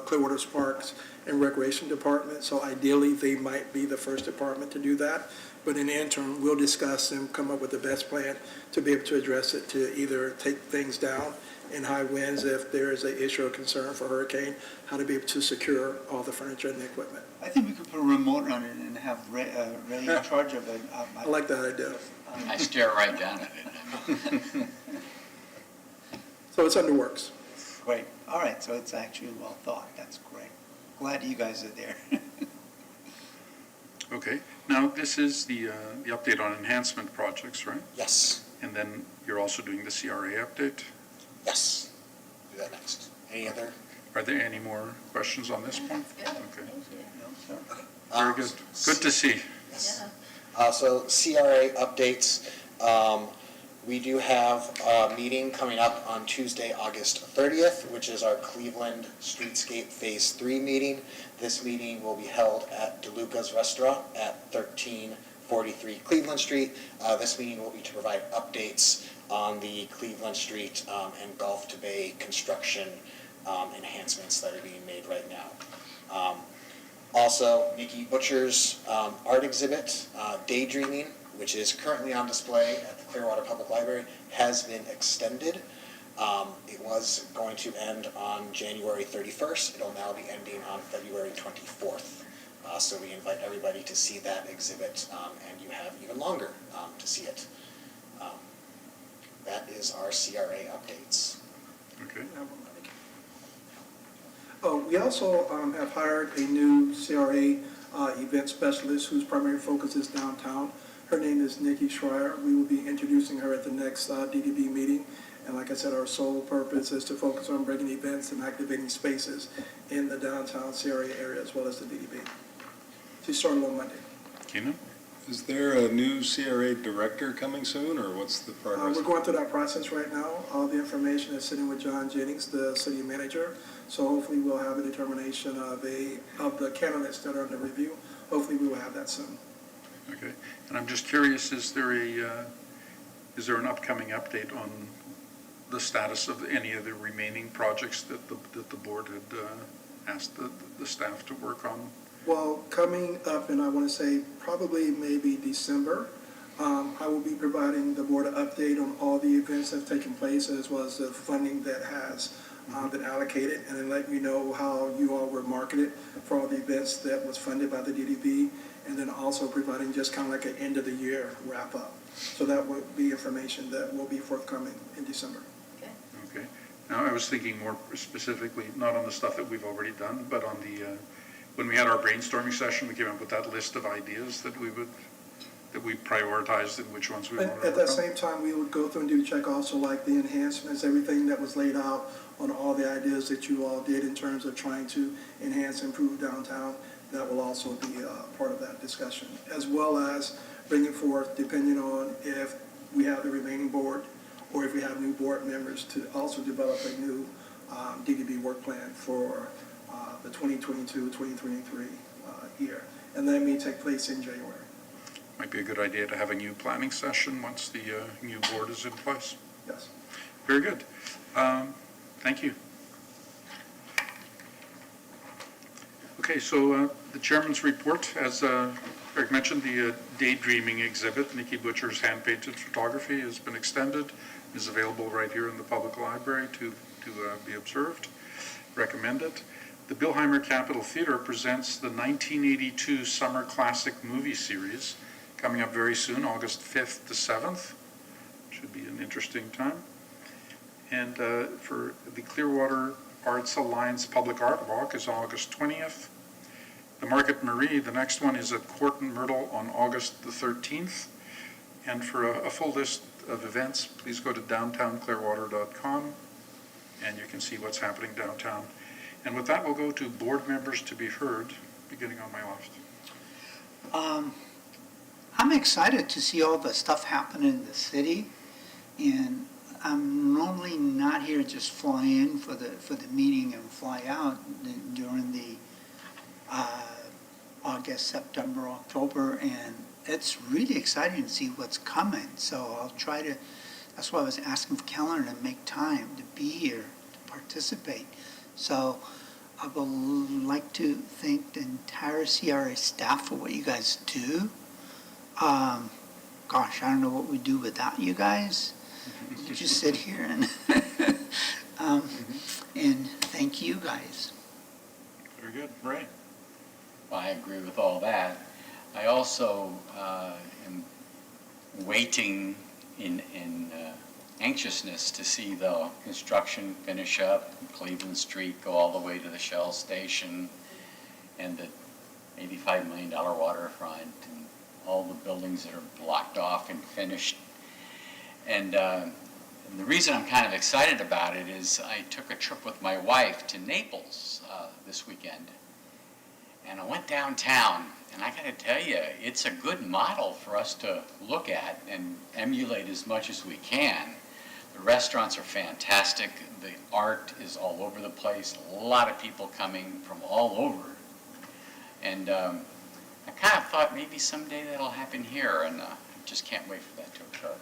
Clearwater's Parks and Recreation Department, so ideally they might be the first department to do that. But in the interim, we'll discuss and come up with the best plan to be able to address it, to either take things down in high winds if there is an issue or concern for hurricane, how to be able to secure all the furniture and the equipment. I think we could put a remote on it and have Ray in charge of it. I like that idea. I stare right down at it. So it's under works. Great. All right, so it's actually well thought. That's great. Glad you guys are there. Okay. Now, this is the update on enhancement projects, right? Yes. And then you're also doing the CRA update? Yes. Do that next. Any other? Are there any more questions on this point? That's good. Okay. Thank you. Very good. Good to see. Yes. Yeah. So CRA updates. We do have a meeting coming up on Tuesday, August 30th, which is our Cleveland Streetscape Phase 3 meeting. This meeting will be held at DeLuca's Restaurant at 1343 Cleveland Street. This meeting will be to provide updates on the Cleveland Street and Gulf to Bay construction enhancements that are being made right now. Also, Nikki Butcher's art exhibit, Daydreaming, which is currently on display at the Clearwater Public Library, has been extended. It was going to end on January 31st. It'll now be ending on February 24th. So we invite everybody to see that exhibit, and you have even longer to see it. That is our CRA updates. Okay. Oh, we also have hired a new CRA event specialist whose primary focus is downtown. Her name is Nikki Schreier. We will be introducing her at the next DDB meeting. And like I said, our sole purpose is to focus on bringing events and activating spaces in the downtown CRA area as well as the DDB. She started on Monday. Keenan? Is there a new CRA director coming soon, or what's the progress? We're going through that process right now. All the information is sitting with John Jennings, the city manager. So hopefully we'll have a determination of the candidates that are under review. Hopefully we will have that soon. Okay. And I'm just curious, is there an upcoming update on the status of any of the remaining projects that the board had asked the staff to work on? Well, coming up, and I want to say probably maybe December, I will be providing the board an update on all the events that have taken place as well as the funding that has been allocated, and then let you know how you all were marketed for all the events that was funded by the DDB, and then also providing just kind of like an end of the year wrap up. So that will be information that will be forthcoming in December. Okay. Now, I was thinking more specifically, not on the stuff that we've already done, but on the, when we had our brainstorming session, we came up with that list of ideas that we prioritized and which ones we wanted to work on. At that same time, we would go through and do check also like the enhancements, everything that was laid out on all the ideas that you all did in terms of trying to enhance, improve downtown. That will also be part of that discussion, as well as bringing forth, depending on if we have the remaining board or if we have new board members, to also develop a new DDB work plan for the 2022-2023 year. And that may take place in January. Might be a good idea to have a new planning session once the new board is in place. Yes. Very good. Thank you. Okay, so the chairman's report, as Greg mentioned, the daydreaming exhibit, Nikki Butcher's hand-painted photography, has been extended, is available right here in the public library to be observed. Recommend it. The Billheimer Capitol Theater presents the 1982 Summer Classic Movie Series, coming up very soon, August 5th to 7th. Should be an interesting time. And for the Clearwater Arts Alliance Public Art Walk is August 20th. The Market Marie, the next one is at Court and Myrtle on August the 13th. And for a full list of events, please go to downtownclearwater.com and you can see what's happening downtown. And with that, we'll go to board members to be heard, beginning on my left. I'm excited to see all the stuff happening in the city, and I'm normally not here just fly in for the meeting and fly out during the August, September, October, and it's really exciting to see what's coming. So I'll try to, that's why I was asking for calendar to make time to be here, to participate. So I would like to thank the entire CRA staff for what you guys do. Gosh, I don't know what we'd do without you guys. We just sit here and and thank you guys. Very good. Ray? I agree with all that. I also am waiting in anxiousness to see the construction finish up, Cleveland Street go all the way to the Shell station, and the $85 million waterfront, and all the buildings that are blocked off and finished. And the reason I'm kind of excited about it is I took a trip with my wife to Naples this weekend. And I went downtown, and I got to tell you, it's a good model for us to look at and emulate as much as we can. The restaurants are fantastic. The art is all over the place. A lot of people coming from all over. And I kind of thought maybe someday that'll happen here, and I just can't wait for that to occur.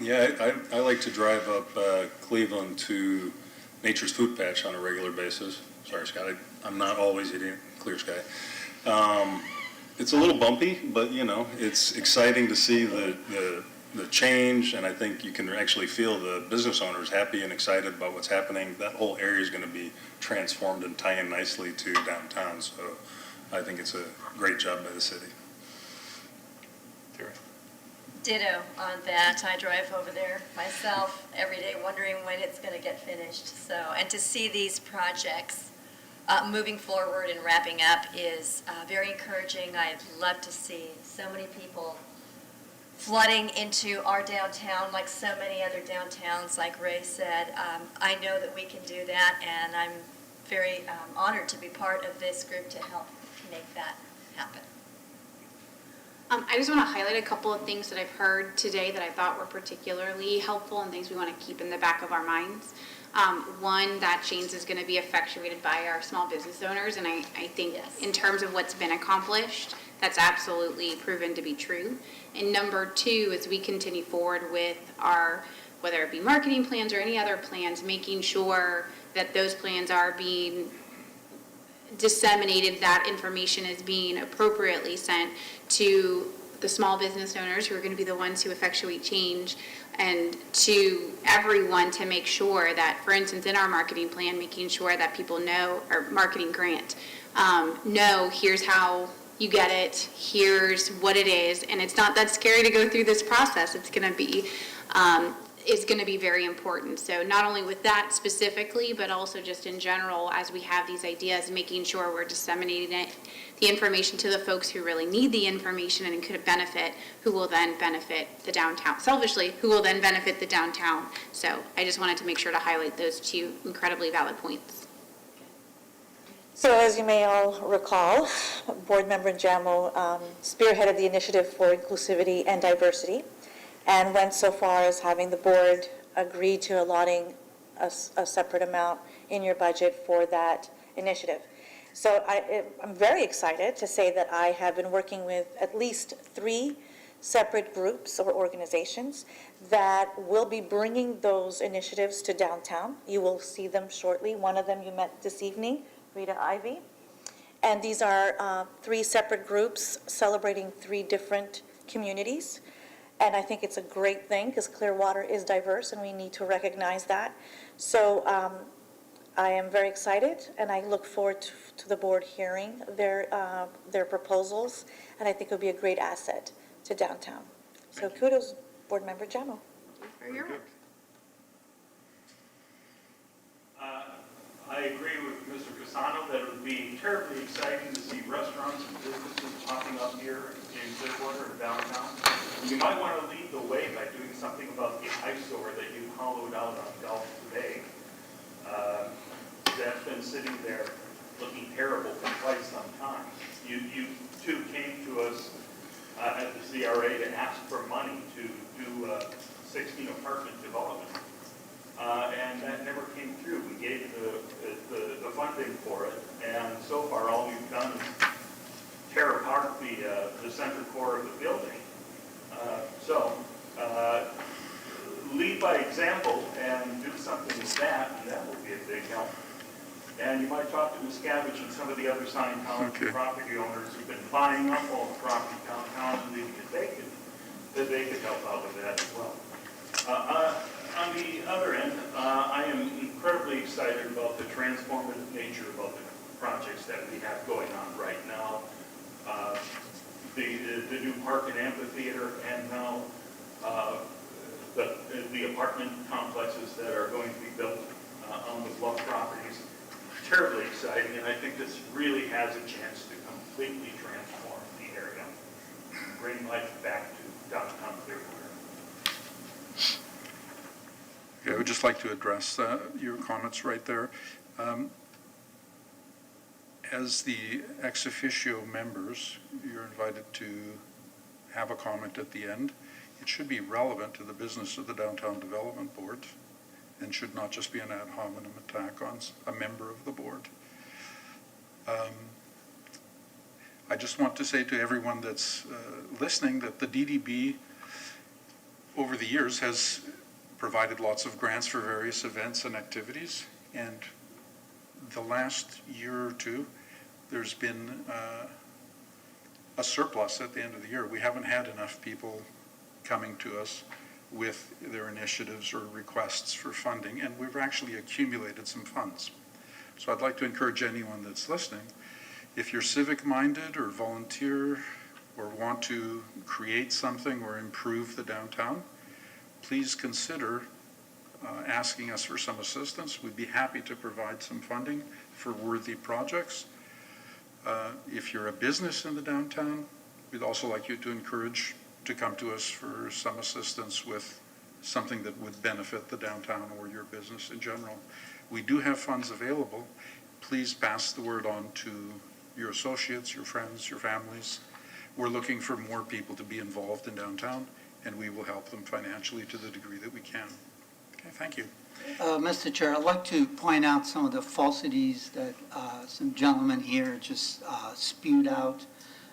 Yeah, I like to drive up Cleveland to Nature's Food Patch on a regular basis. Sorry, Scott, I'm not always eating Clear Sky. It's a little bumpy, but you know, it's exciting to see the change, and I think you can actually feel the business owners happy and excited about what's happening. That whole area is going to be transformed and tie in nicely to downtown, so I think it's a great job by the city. Ditto on that. I drive over there myself every day wondering when it's going to get finished. So, and to see these projects moving forward and wrapping up is very encouraging. I'd love to see so many people flooding into our downtown like so many other downtowns, like Ray said. I know that we can do that, and I'm very honored to be part of this group to help make that happen. I just want to highlight a couple of things that I've heard today that I thought were particularly helpful and things we want to keep in the back of our minds. One, that change is going to be effectuated by our small business owners, and I think in terms of what's been accomplished, that's absolutely proven to be true. And number two, as we continue forward with our, whether it be marketing plans or any other plans, making sure that those plans are being disseminated, that information is being appropriately sent to the small business owners who are going to be the ones who effectuate change, and to everyone to make sure that, for instance, in our marketing plan, making sure that people know, our marketing grant, know here's how you get it, here's what it is, and it's not that scary to go through this process. It's going to be is going to be very important. So not only with that specifically, but also just in general, as we have these ideas, making sure we're disseminating the information to the folks who really need the information and could benefit, who will then benefit the downtown, selfishly, who will then benefit the downtown. So I just wanted to make sure to highlight those two incredibly valid points. So as you may all recall, Board Member Jamo spearheaded the initiative for inclusivity and diversity and went so far as having the board agree to allotting a separate amount in your budget for that initiative. So I'm very excited to say that I have been working with at least 3 separate groups or organizations that will be bringing those initiatives to downtown. You will see them shortly. One of them you met this evening, Rita Ivy. And these are 3 separate groups celebrating 3 different communities. And I think it's a great thing because Clearwater is diverse and we need to recognize that. So I am very excited and I look forward to the board hearing their proposals. And I think it'll be a great asset to downtown. So kudos, Board Member Jamo. For your work. I agree with Mr. Casano that it would be terribly exciting to see restaurants and businesses popping up here in Clearwater and downtown. You might want to lead the way by doing something about the eyesore that you hollowed out on Gulf today. That's been sitting there looking terrible for quite some time. You two came to us at the CRA to ask for money to do 16 apartment development. And that never came through. We gave the funding for it, and so far all we've done is tear apart the center core of the building. Lead by example and do something with that, and that will be a big help. And you might talk to Ms. Cabbage and some of the other sign property owners who've been buying up all the property downtown and leaving it vacant, that they could help out with that as well. On the other end, I am incredibly excited about the transformative nature of the projects that we have going on right now. The new park and amphitheater, and now the apartment complexes that are going to be built on the bluff properties. Terribly exciting, and I think this really has a chance to completely transform the area, bring life back to downtown Clearwater. Okay, I would just like to address your comments right there. As the ex officio members, you're invited to have a comment at the end. It should be relevant to the business of the Downtown Development Board and should not just be an ad hominem attack on a member of the board. I just want to say to everyone that's listening that the DDB over the years has provided lots of grants for various events and activities, and the last year or two there's been a surplus at the end of the year. We haven't had enough people coming to us with their initiatives or requests for funding, and we've actually accumulated some funds. So I'd like to encourage anyone that's listening, if you're civic-minded or volunteer or want to create something or improve the downtown, please consider asking us for some assistance. We'd be happy to provide some funding for worthy projects. If you're a business in the downtown, we'd also like you to encourage to come to us for some assistance with something that would benefit the downtown or your business in general. We do have funds available. Please pass the word on to your associates, your friends, your families. We're looking for more people to be involved in downtown, and we will help them financially to the degree that we can. Okay, thank you. Mr. Chair, I'd like to point out some of the falsities that some gentlemen here just spewed out.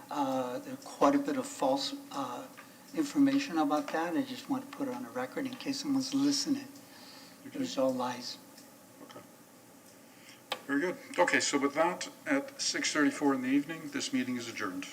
There's quite a bit of false information about that. I just want to put it on the record in case someone's listening. It was all lies. Okay. Very good. Okay, so with that, at 6:34 in the evening, this meeting is adjourned.